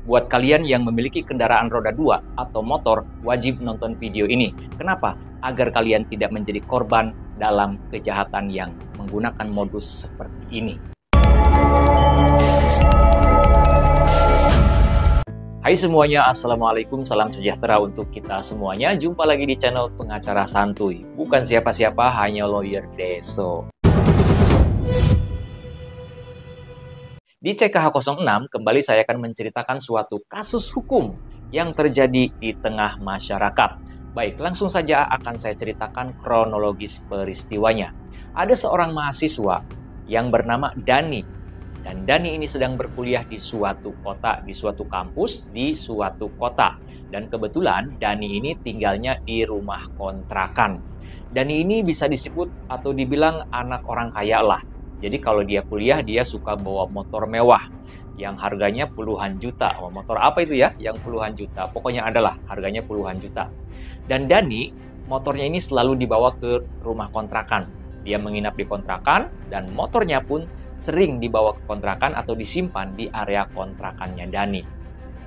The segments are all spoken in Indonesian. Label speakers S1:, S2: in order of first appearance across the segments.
S1: Buat kalian yang memiliki kendaraan roda 2 atau motor, wajib nonton video ini. Kenapa? Agar kalian tidak menjadi korban dalam kejahatan yang menggunakan modus seperti ini. Hai semuanya, Assalamualaikum, salam sejahtera untuk kita semuanya. Jumpa lagi di channel Pengacara Santuy. Bukan siapa-siapa, hanya Lawyer Deso. Di CKH 06, kembali saya akan menceritakan suatu kasus hukum yang terjadi di tengah masyarakat. Baik, langsung saja akan saya ceritakan kronologis peristiwanya. Ada seorang mahasiswa yang bernama Dani. Dan Dani ini sedang berkuliah di suatu kota, di suatu kampus, di suatu kota. Dan kebetulan Dani ini tinggalnya di rumah kontrakan. Dani ini bisa disebut atau dibilang anak orang kaya lah. Jadi kalau dia kuliah, dia suka bawa motor mewah yang harganya puluhan juta. Oh, motor apa itu ya? Yang puluhan juta. Pokoknya adalah harganya puluhan juta. Dan Dani, motornya ini selalu dibawa ke rumah kontrakan. Dia menginap di kontrakan dan motornya pun sering dibawa ke kontrakan atau disimpan di area kontrakannya Dani.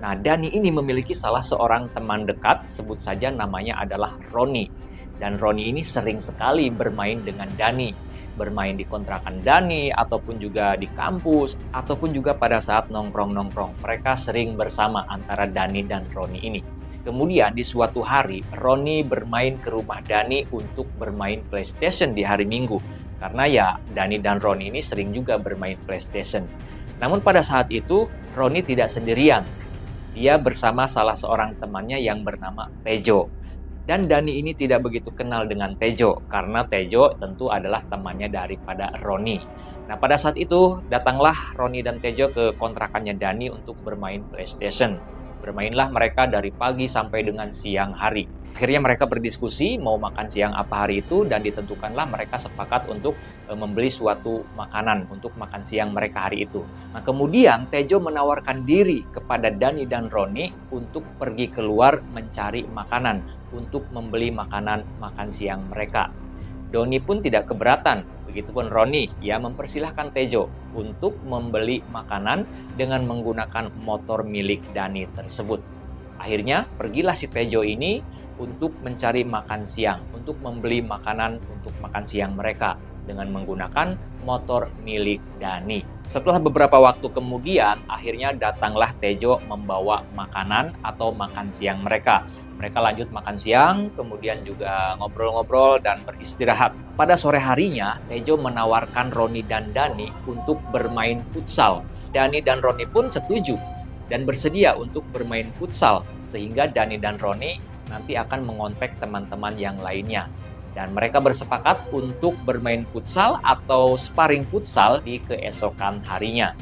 S1: Nah, Dani ini memiliki salah seorang teman dekat, sebut saja namanya adalah Roni. Dan Roni ini sering sekali bermain dengan Dani. Bermain di kontrakan Dani, ataupun juga di kampus, ataupun juga pada saat nongkrong-nongkrong. Mereka sering bersama antara Dani dan Roni ini. Kemudian di suatu hari, Roni bermain ke rumah Dani untuk bermain PlayStation di hari Minggu. Karena ya, Dani dan Roni ini sering juga bermain PlayStation. Namun pada saat itu, Roni tidak sendirian. Dia bersama salah seorang temannya yang bernama Tejo. Dan Dani ini tidak begitu kenal dengan Tejo, karena Tejo tentu adalah temannya daripada Roni. Nah, pada saat itu, datanglah Roni dan Tejo ke kontrakannya Dani untuk bermain PlayStation. Bermainlah mereka dari pagi sampai dengan siang hari. Akhirnya mereka berdiskusi mau makan siang apa hari itu, dan ditentukanlah mereka sepakat untuk membeli suatu makanan untuk makan siang mereka hari itu. Nah, kemudian Tejo menawarkan diri kepada Dani dan Roni untuk pergi keluar mencari makanan, untuk membeli makanan makan siang mereka. Doni pun tidak keberatan, begitupun Roni, ia mempersilahkan Tejo untuk membeli makanan dengan menggunakan motor milik Dani tersebut. Akhirnya pergilah si Tejo ini untuk mencari makan siang, untuk membeli makanan untuk makan siang mereka dengan menggunakan motor milik Dani. Setelah beberapa waktu kemudian, akhirnya datanglah Tejo membawa makanan atau makan siang mereka. Mereka lanjut makan siang, kemudian juga ngobrol-ngobrol dan beristirahat. Pada sore harinya, Tejo menawarkan Roni dan Dani untuk bermain futsal. Dani dan Roni pun setuju dan bersedia untuk bermain futsal, sehingga Dani dan Roni nanti akan mengontak teman-teman yang lainnya. Dan mereka bersepakat untuk bermain futsal atau sparring futsal di keesokan harinya.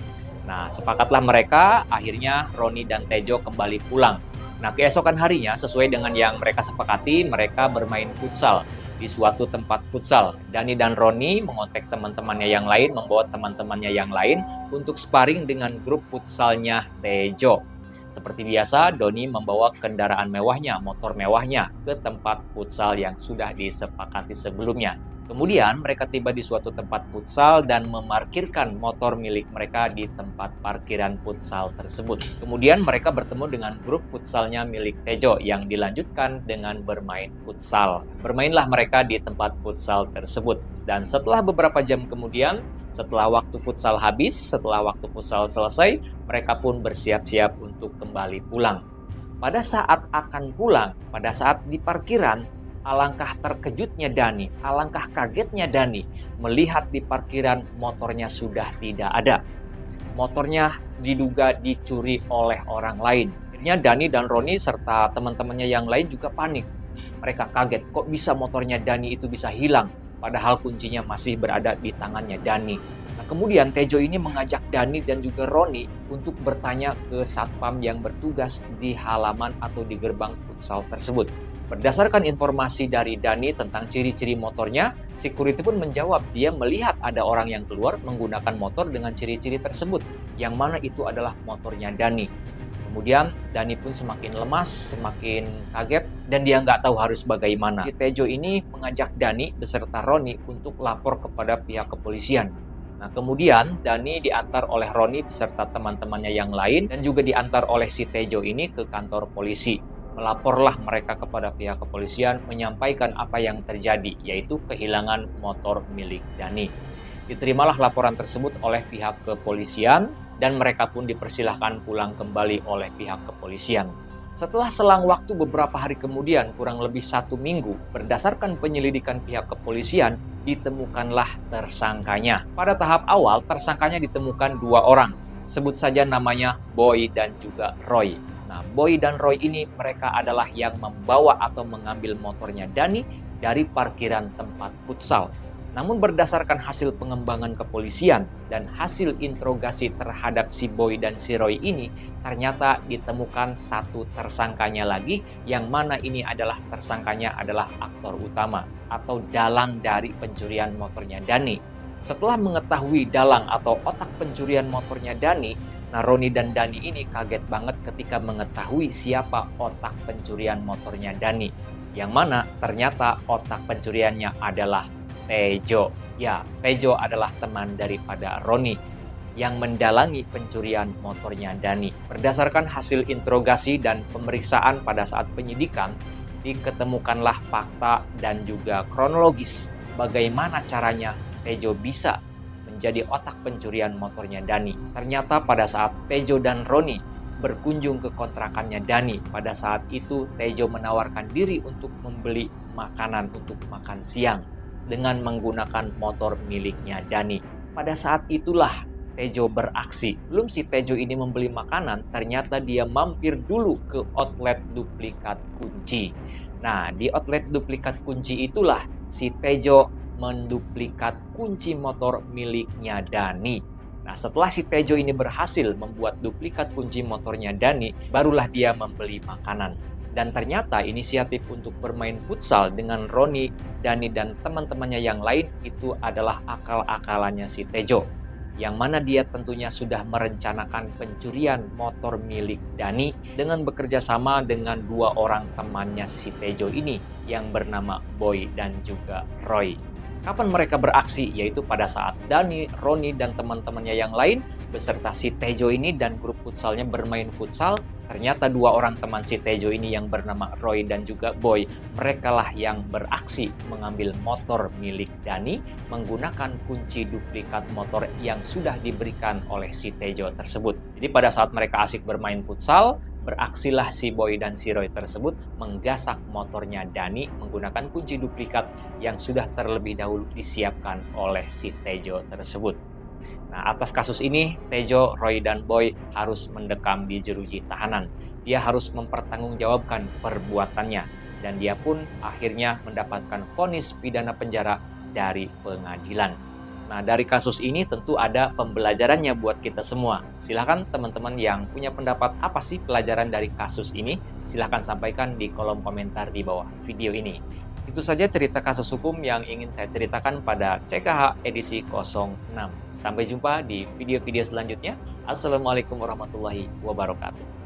S1: Nah, sepakatlah mereka, akhirnya Roni dan Tejo kembali pulang. Nah, keesokan harinya, sesuai dengan yang mereka sepakati, mereka bermain futsal di suatu tempat futsal. Dani dan Roni mengontak teman-temannya yang lain, membawa teman-temannya yang lain untuk sparring dengan grup futsalnya Tejo. Seperti biasa, Doni membawa kendaraan mewahnya, motor mewahnya, ke tempat futsal yang sudah disepakati sebelumnya. Kemudian mereka tiba di suatu tempat futsal dan memarkirkan motor milik mereka di tempat parkiran futsal tersebut. Kemudian mereka bertemu dengan grup futsalnya milik Tejo yang dilanjutkan dengan bermain futsal. Bermainlah mereka di tempat futsal tersebut. Dan setelah beberapa jam kemudian, setelah waktu futsal habis, setelah waktu futsal selesai, mereka pun bersiap-siap untuk kembali pulang. Pada saat akan pulang, pada saat di parkiran, alangkah terkejutnya Dani, alangkah kagetnya Dani melihat di parkiran motornya sudah tidak ada. Motornya diduga dicuri oleh orang lain. Akhirnya Dani dan Roni serta teman-temannya yang lain juga panik. Mereka kaget, kok bisa motornya Dani itu bisa hilang? Padahal kuncinya masih berada di tangannya Dani. Nah, kemudian Tejo ini mengajak Dani dan juga Roni untuk bertanya ke satpam yang bertugas di halaman atau di gerbang futsal tersebut. Berdasarkan informasi dari Dani tentang ciri-ciri motornya, security pun menjawab dia melihat ada orang yang keluar menggunakan motor dengan ciri-ciri tersebut, yang mana itu adalah motornya Dani. Kemudian Dani pun semakin lemas, semakin kaget, dan dia nggak tahu harus bagaimana. Si Tejo ini mengajak Dani beserta Roni untuk lapor kepada pihak kepolisian. Nah, kemudian Dani diantar oleh Roni beserta teman-temannya yang lain dan juga diantar oleh si Tejo ini ke kantor polisi. Melaporlah mereka kepada pihak kepolisian menyampaikan apa yang terjadi, yaitu kehilangan motor milik Dani. Diterimalah laporan tersebut oleh pihak kepolisian dan mereka pun dipersilahkan pulang kembali oleh pihak kepolisian. Setelah selang waktu beberapa hari kemudian, kurang lebih 1 minggu, berdasarkan penyelidikan pihak kepolisian, ditemukanlah tersangkanya. Pada tahap awal, tersangkanya ditemukan 2 orang. Sebut saja namanya Boy dan juga Roy. Nah, Boy dan Roy ini mereka adalah yang membawa atau mengambil motornya Dani dari parkiran tempat futsal. Namun berdasarkan hasil pengembangan kepolisian dan hasil interogasi terhadap si Boy dan si Roy ini, ternyata ditemukan satu tersangkanya lagi, yang mana ini adalah tersangkanya adalah aktor utama atau dalang dari pencurian motornya Dani. Setelah mengetahui dalang atau otak pencurian motornya Dani, nah Roni dan Dani ini kaget banget ketika mengetahui siapa otak pencurian motornya Dani. Yang mana ternyata otak pencuriannya adalah Tejo. Ya, Tejo adalah teman daripada Roni yang mendalangi pencurian motornya Dani. Berdasarkan hasil interogasi dan pemeriksaan pada saat penyidikan, diketemukanlah fakta dan juga kronologis bagaimana caranya Tejo bisa menjadi otak pencurian motornya Dani. Ternyata pada saat Tejo dan Roni berkunjung ke kontrakannya Dani, pada saat itu Tejo menawarkan diri untuk membeli makanan untuk makan siang dengan menggunakan motor miliknya Dani. Pada saat itulah Tejo beraksi. Belum si Tejo ini membeli makanan, ternyata dia mampir dulu ke outlet duplikat kunci. Nah, di outlet duplikat kunci itulah si Tejo menduplikat kunci motor miliknya Dani. Nah, setelah si Tejo ini berhasil membuat duplikat kunci motornya Dani, barulah dia membeli makanan. Dan ternyata inisiatif untuk bermain futsal dengan Roni, Dani, dan teman-temannya yang lain itu adalah akal-akalannya si Tejo. Yang mana dia tentunya sudah merencanakan pencurian motor milik Dani dengan bekerja sama dengan 2 orang temannya si Tejo ini yang bernama Boy dan juga Roy. Kapan mereka beraksi? Yaitu pada saat Dani, Roni, dan teman-temannya yang lain beserta si Tejo ini dan grup futsalnya bermain futsal. Ternyata 2 orang teman si Tejo ini yang bernama Roy dan juga Boy, merekalah yang beraksi mengambil motor milik Dani menggunakan kunci duplikat motor yang sudah diberikan oleh si Tejo tersebut. Jadi pada saat mereka asik bermain futsal, beraksilah si Boy dan si Roy tersebut menggasak motornya Dani menggunakan kunci duplikat yang sudah terlebih dahulu disiapkan oleh si Tejo tersebut. Nah, atas kasus ini, Tejo, Roy, dan Boy harus mendekam di jeruji tahanan. Dia harus mempertanggungjawabkan perbuatannya, dan dia pun akhirnya mendapatkan vonis pidana penjara dari pengadilan. Nah, dari kasus ini tentu ada pembelajarannya buat kita semua. Silahkan teman-teman yang punya pendapat apa sih pelajaran dari kasus ini, silahkan sampaikan di kolom komentar di bawah video ini. Itu saja cerita kasus hukum yang ingin saya ceritakan pada CKH edisi 06. Sampai jumpa di video-video selanjutnya. Assalamualaikum warahmatullahi wabarakatuh.